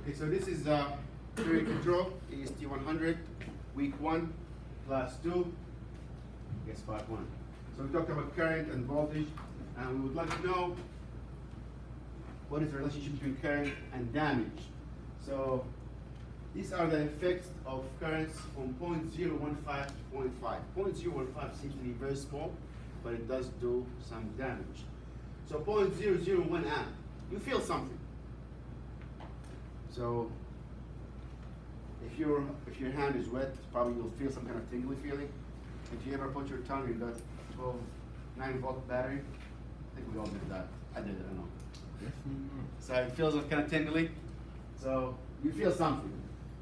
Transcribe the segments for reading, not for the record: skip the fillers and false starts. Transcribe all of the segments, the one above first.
Okay, so this is period control, EST 100, week 1, class 2, guess part 1. So we talked about current and voltage, and we would like to know what is the relationship between current and damage. So these are the effects of currents from 0.015 to 0.5. 0.015 seems to be very small, but it does do some damage. So 0.001 amp, you feel something. So if your hand is wet, probably you'll feel some kind of tingly feeling. If you ever put your tongue in that 9-volt battery, I think we all did that. I did it, I don't know. So it feels kind of tingly. So you feel something.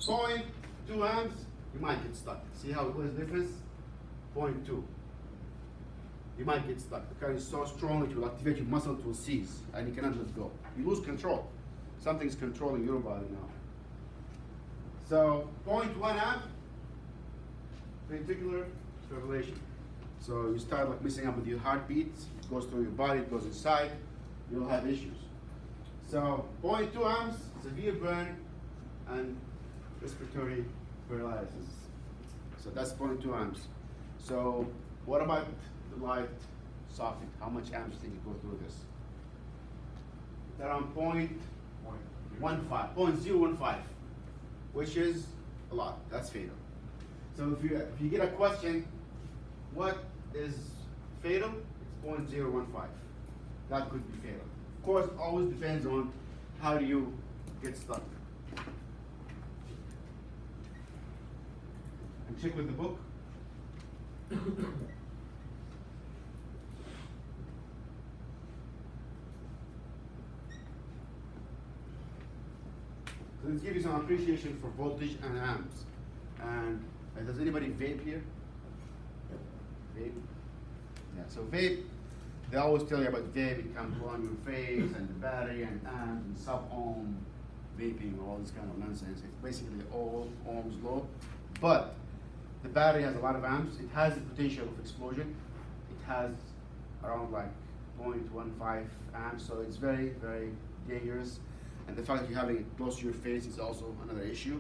0.2 amps, you might get stuck. See how what is the difference? 0.2. You might get stuck. The current is so strong it will activate your muscle to seize, and you cannot let go. You lose control. Something's controlling your body now. So 0.1 amp, ventricular fibrillation. So you start like messing up with your heartbeat. It goes through your body, it goes inside. You'll have issues. So 0.2 amps, severe burn and respiratory paralysis. So that's 0.2 amps. So what about the light socket? How much amps do you think you go through this? Around 0.15, which is a lot. That's fatal. So if you get a question, what is fatal? It's 0.015. That could be fatal. Of course, it always depends on how do you get stuck. And check with the book. So let's give you some appreciation for voltage and amps. And does anybody vape here? Vape? Yeah, so vape, they always tell you about vape, it can blow on your face, and the battery, and amps, and sub-ohm vaping, all this kind of nonsense. It's basically all Ohm's law. But the battery has a lot of amps. It has the potential of explosion. It has around like 0.15 amps, so it's very, very dangerous. And the fact that you're having it close to your face is also another issue.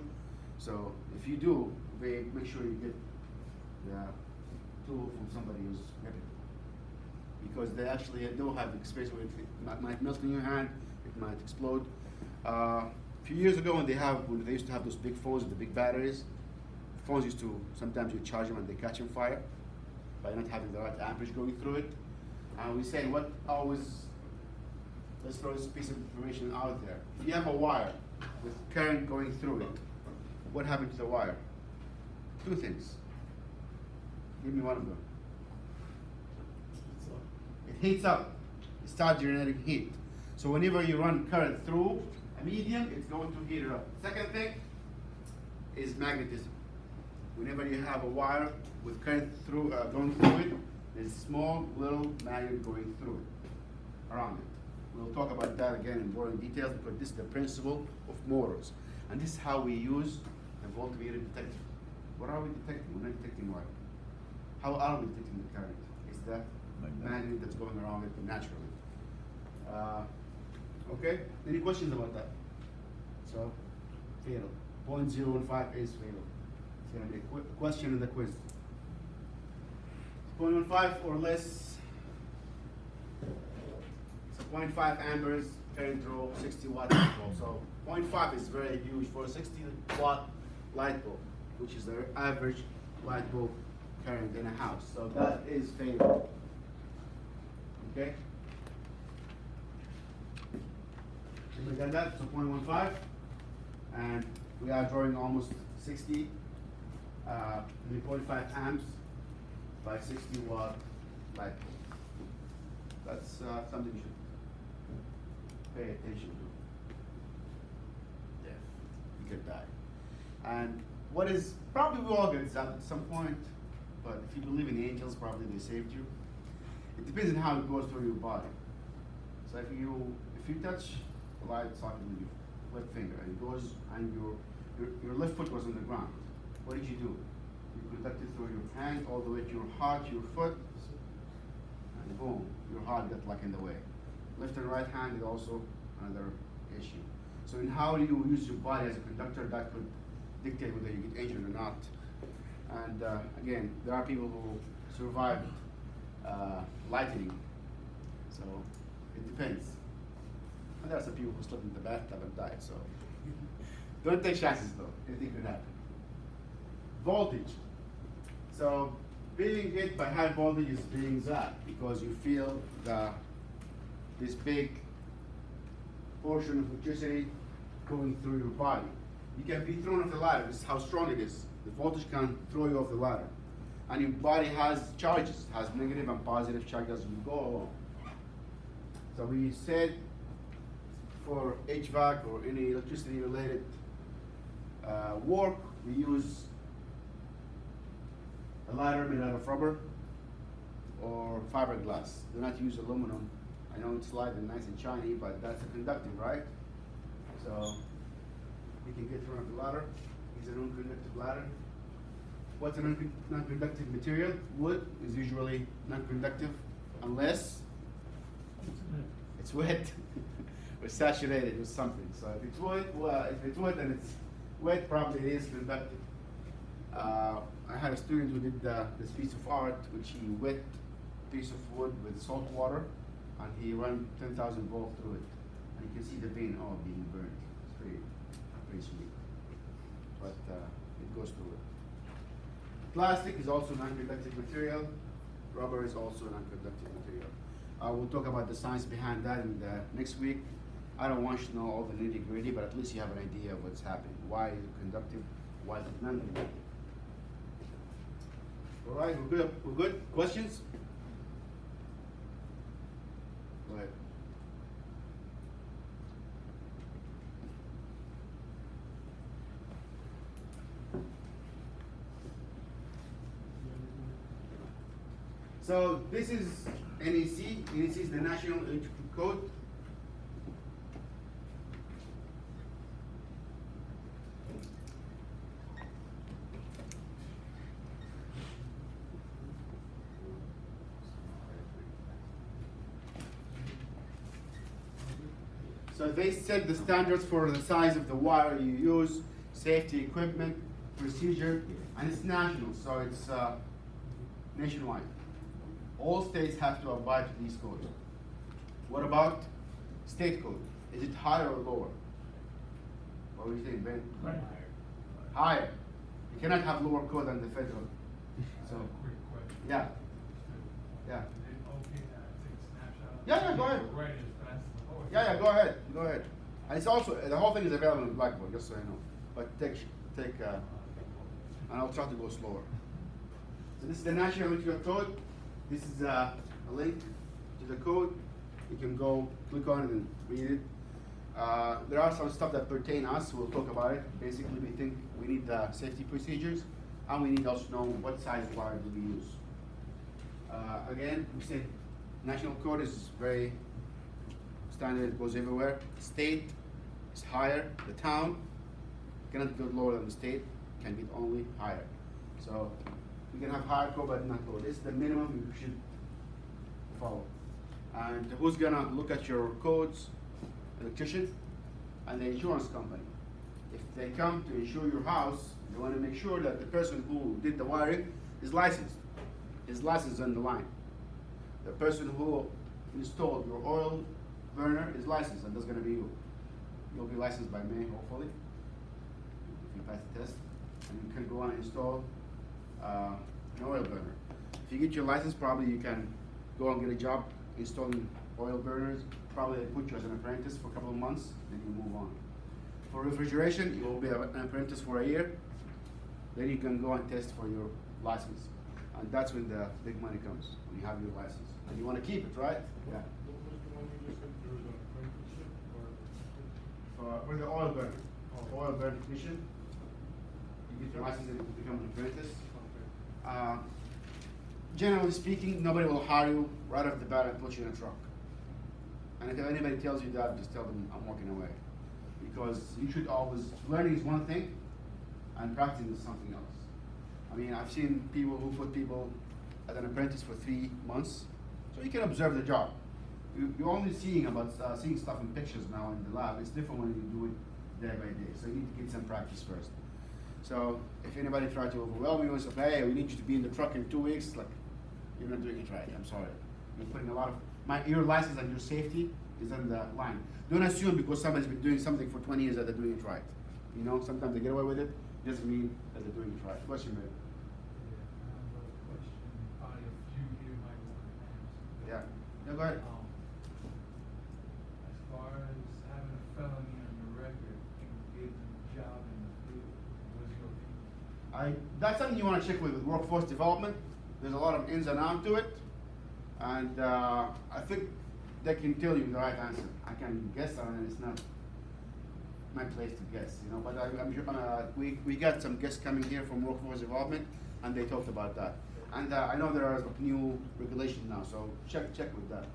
So if you do vape, make sure you get the tool from somebody who's reputable, because they actually do have experience with it. It might melt in your hand, it might explode. A few years ago, when they used to have those big phones with the big batteries, phones used to, sometimes you charge them and they catch on fire by not having the right amperage going through it. And we say, let's throw this piece of information out there. If you have a wire with current going through it, what happened to the wire? Two things. Give me one of them. It heats up. It starts generating heat. So whenever you run current through a medium, it's going to heat it up. Second thing is magnetism. Whenever you have a wire with current going through it, there's a small little magnet going through it, around it. We'll talk about that again in more details, because this is the principle of motors. And this is how we use a voltmeter detector. What are we detecting? We're not detecting wire. How are we detecting the current? It's the magnet that's going around it naturally. Okay, any questions about that? So, fatal. 0.015 is fatal. It's going to be a question in the quiz. 0.15 or less. So 0.5 amperes current through 60 watt light bulb. So 0.5 is very huge for a 60 watt light bulb, which is the average light bulb current in a house. So that is fatal. Okay? We got that, so 0.15, and we are drawing almost 0.5 amps by 60 watt light bulb. That's something you should pay attention to. Yeah, you could die. And what is, probably we all get zapped at some point, but if you believe in angels, probably they saved you. It depends on how it goes through your body. So if you touch the light socket with your left finger and it goes, and your left foot was on the ground, what did you do? You conduct it through your hand all the way to your heart, your foot, and boom, your heart got like in the way. Left and right hand is also another issue. So in how you use your body as a conductor, that could dictate whether you get injured or not. And again, there are people who survive lightning, so it depends. And there are some people who slept in the bathtub and died, so don't take chances though, anything could happen. Voltage. So being hit by high voltage is being zapped because you feel this big portion of electricity going through your body. You can be thrown off the ladder. This is how strong it is. The voltage can throw you off the ladder. And your body has charges, has negative and positive charges as you go along. So we said for HVAC or any electricity related work, we use a ladder made out of rubber or fiberglass. Do not use aluminum. I know it's light and nice and shiny, but that's a conductive, right? So you can get thrown off the ladder. It's a non-conductive ladder. What's a non-conductive material? Wood is usually non-conductive unless it's wet or saturated with something. So if it's wood, and it's wet, probably it is conductive. I had a student who did this piece of art, which he wet a piece of wood with salt water, and he ran 10,000 volts through it. And you can see the vein all being burned. It's pretty sweet. But it goes through it. Plastic is also non-conductive material. Rubber is also non-conductive material. We'll talk about the science behind that in the next week. I don't want you to know all the nitty-gritty, but at least you have an idea of what's happening. Why is it conductive? Why is it non-conductive? All right, we're good. We're good. Questions? Go ahead. So this is NEC. NEC is the National Electrical Code. So they set the standards for the size of the wire you use, safety equipment, procedure, and it's national, so it's nationwide. All states have to abide to these codes. What about state code? Is it higher or lower? What do you think, Ben? Higher. Higher. You cannot have lower code than the federal. So, Quick question. yeah. Yeah. Is it okay to take a snapshot? Yeah, go ahead. Right as fast as forward. Yeah, go ahead. Go ahead. And it's also, the whole thing is available in Blackboard, just so you know. But and I'll try to go slower. So this is the National Electrical Code. This is a link to the code. You can go click on it and read it. There are some stuff that pertain us. We'll talk about it. Basically, we think we need the safety procedures, and we need also to know what size wire do we use. Again, we said national code is very standard. It goes everywhere. State is higher. The town cannot go lower than the state. Can get only higher. So you can have higher code, but not lower. This is the minimum you should follow. And who's gonna look at your codes? Electrician and the insurance company. If they come to insure your house, they want to make sure that the person who did the wiring is licensed. His license is on the line. The person who installed your oil burner is licensed, and that's gonna be you. You'll be licensed by May, hopefully, if you pass the test, and you can go and install an oil burner. If you get your license, probably you can go and get a job installing oil burners. Probably they put you as an apprentice for a couple of months, then you move on. For refrigeration, you will be an apprentice for a year, then you can go and test for your license. And that's when the big money comes, when you have your license. And you want to keep it, right? Yeah. What was the one you just said, there was an apprenticeship or? For the oil burner, oil burner technician, you get your license and become an apprentice. Okay. Generally speaking, nobody will hire you right off the bat and put you in a truck. And if anybody tells you that, just tell them I'm walking away. Because you should always, learning is one thing, and practicing is something else. I mean, I've seen people who put people as an apprentice for 3 months, so you can observe the job. you're only seeing seeing stuff in pictures now in the lab. It's different when you do it day by day. So you need to get some practice first. So if anybody try to overwhelm you and say, hey, we need you to be in the truck in 2 weeks, like, you're not doing it right. I'm sorry. You're putting a lot of your license and your safety is on the line. Don't assume because somebody's been doing something for 20 years that they're doing it right. You know, sometimes they get away with it. Doesn't mean that they're doing it right. Question, man. Yeah, I have a question. Probably a few here might want to answer. Yeah. Yeah, go ahead. As far as having a felony on your record and getting a job in the field, what's your opinion? That's something you want to check with workforce development. There's a lot of ins and outs to it, and I think they can tell you the right answer. I can guess on it. It's not my place to guess, you know. But we got some guests coming here from workforce development, and they talked about that. And I know there are new regulations now, so check with that.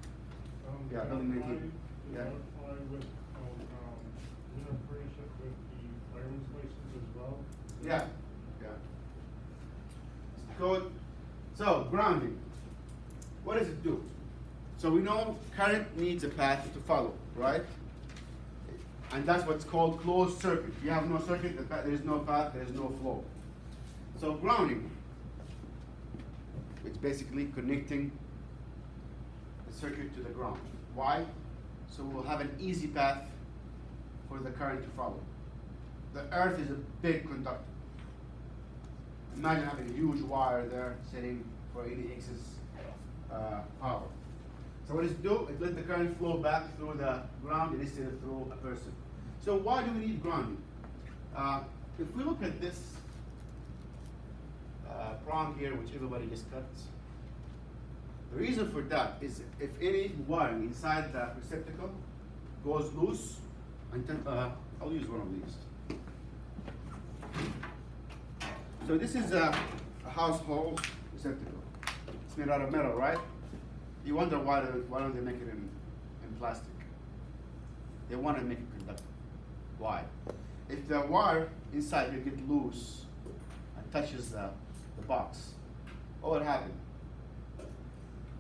Yeah, building 19. Yeah. Apply with, in apprenticeship with the fireman's license as well? Yeah, yeah. Code. So grounding. What does it do? So we know current needs a path to follow, right? And that's what's called closed circuit. If you have no circuit, there is no path, there is no flow. So grounding, it's basically connecting the circuit to the ground. Why? So we'll have an easy path for the current to follow. The earth is a big conductor. Imagine having a huge wire there sitting for any excess power. So what does it do? It lets the current flow back through the ground instead of through a person. So why do we need grounding? If we look at this prong here, which everybody just cut, the reason for that is if any wiring inside the receptacle goes loose, I'll use one of these. So this is a household receptacle. It's made out of metal, right? You wonder why don't they make it in plastic? They want to make it conductive. Why? If the wire inside will get loose and touches the box, what would happen?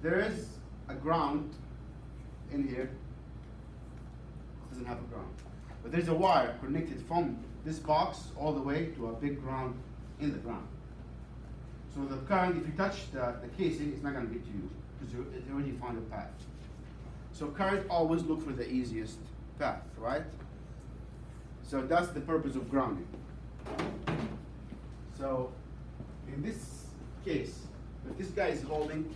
There is a ground in here. It doesn't have a ground. But there's a wire connected from this box all the way to a big ground in the ground. So the current, if you touch the casing, it's not going to get to you because it's already found a path. So current always look for the easiest path, right? So that's the purpose of grounding. So in this case, if this guy is holding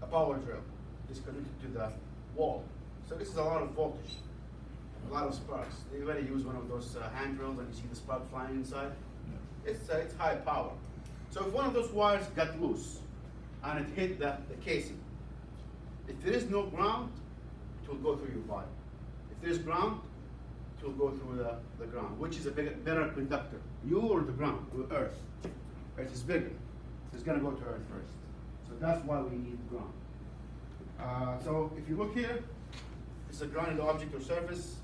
a power drill, it's connected to the wall. So this is a lot of voltage, a lot of sparks. Anybody use one of those hand drills and you see the spark flying inside? It's high power. So if one of those wires got loose and it hit the casing, if there is no ground, it will go through your body. If there's ground, it will go through the ground, which is a better conductor. You or the ground, or Earth. Earth is bigger. So it's going to go to Earth first. So that's why we need ground. So if you look here, it's a grounded object or surface,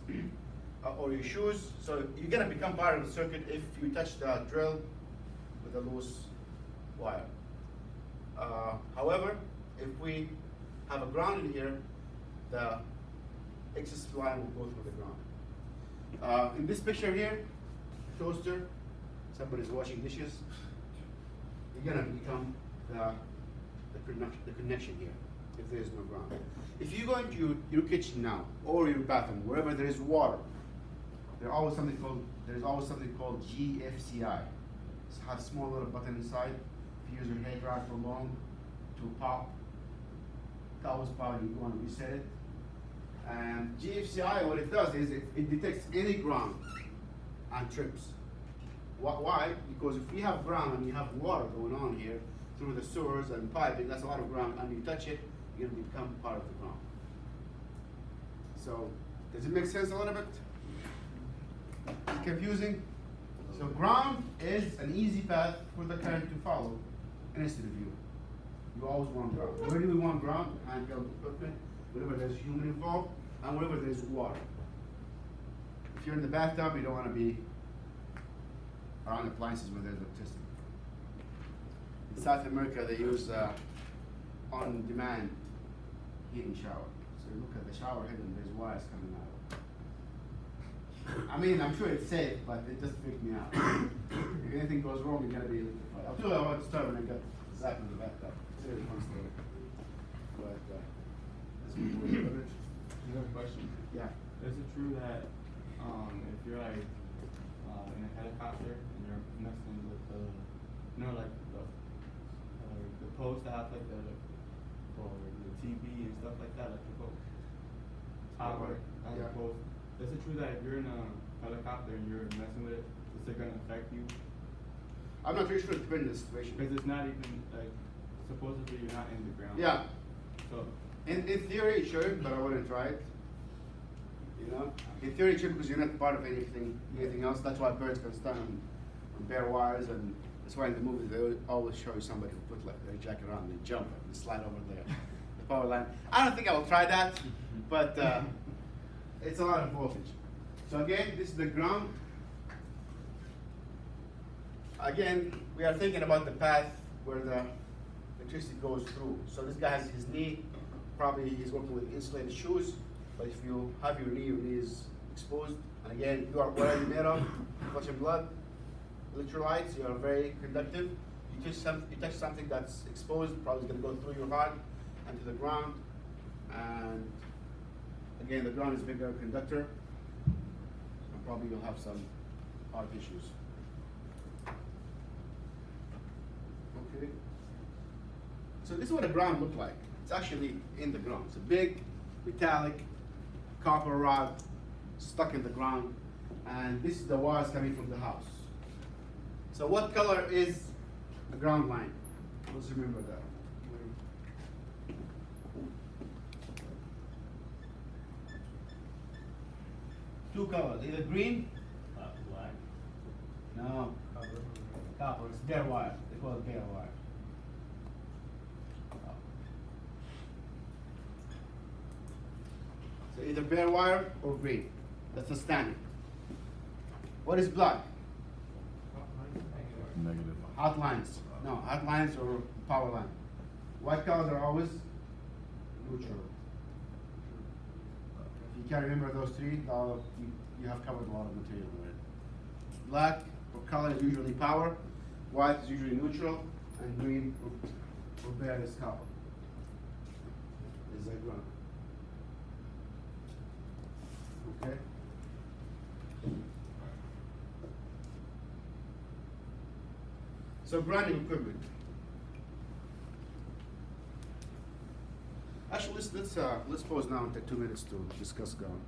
or your shoes. So you're going to become part of the circuit if you touch the drill with a loose wire. However, if we have a ground in here, the excess line will go through the ground. In this picture here, toaster, somebody's washing dishes, you're gonna become the connection here if there is no ground. If you go into your kitchen now or your bathroom, wherever there is water, there's always something called GFCI. It has a small little button inside. If you use your hair dryer for long to pop, towels pop, you want to reset it. And GFCI, what it does is it detects any ground and trips. Why? Because if you have ground and you have water going on here through the sewers and piping, that's a lot of ground, and you touch it, you're going to become part of the ground. So, does it make sense a little bit? Is it confusing? So ground is an easy path for the current to follow instead of you. You always want ground. Where do we want ground? Handheld equipment, wherever there's human involved, and wherever there's water. If you're in the bathtub, you don't want to be around appliances where there's electricity. In South America, they use on-demand heating shower. So you look at the shower head and there's wires coming out. I mean, I'm sure it's safe, but it just freaked me out. If anything goes wrong, you're gonna be electrified. I'll tell you about the story when I get Zach in the back up. It's a really fun story. But, let's move forward. You have a question? Yeah. Is it true that if you're like in a helicopter and you're messing with the, you know, like the posts that have like the for the TV and stuff like that, like the post tower, Yeah. the post. Is it true that if you're in a helicopter and you're messing with it, is it gonna affect you? I'm not really sure it depends on the situation. Because it's not even like supposedly you're not in the ground. Yeah. So In theory, it should, but I wouldn't try it. You know, in theory, it should because you're not part of anything else. That's why birds can stand on bare wires, and that's why in the movies they always show you somebody who put like their jacket on, they jump and they slide over the power line. I don't think I will try that, but it's a lot of voltage. So again, this is the ground. Again, we are thinking about the path where the electricity goes through. So this guy has his knee. Probably he's working with insulated shoes, but if you have your knee is exposed. And again, what are you made of? Flesh and blood, electrolytes. You are very conductive. You touch something that's exposed, probably going to go through your heart and to the ground. And again, the ground is a bigger conductor, and probably you'll have some heart issues. Okay. So this is what the ground looked like. It's actually in the ground. It's a big, metallic, copper rod stuck in the ground. And this is the wires coming from the house. So what color is the ground line? Let's remember that. Two colors, either green, Black. no, copper, it's bare wire. They call it bare wire. So either bare wire or green. That's the standard. What is black? Negative. Hot lines. No, hot lines or power line. White colors are always neutral. If you can't remember those three, you have covered a lot of material already. Black or color is usually power, white is usually neutral, and green or bare is copper. Is that ground? Okay. So grounding equipment. Actually, let's pause now and take 2 minutes to discuss ground.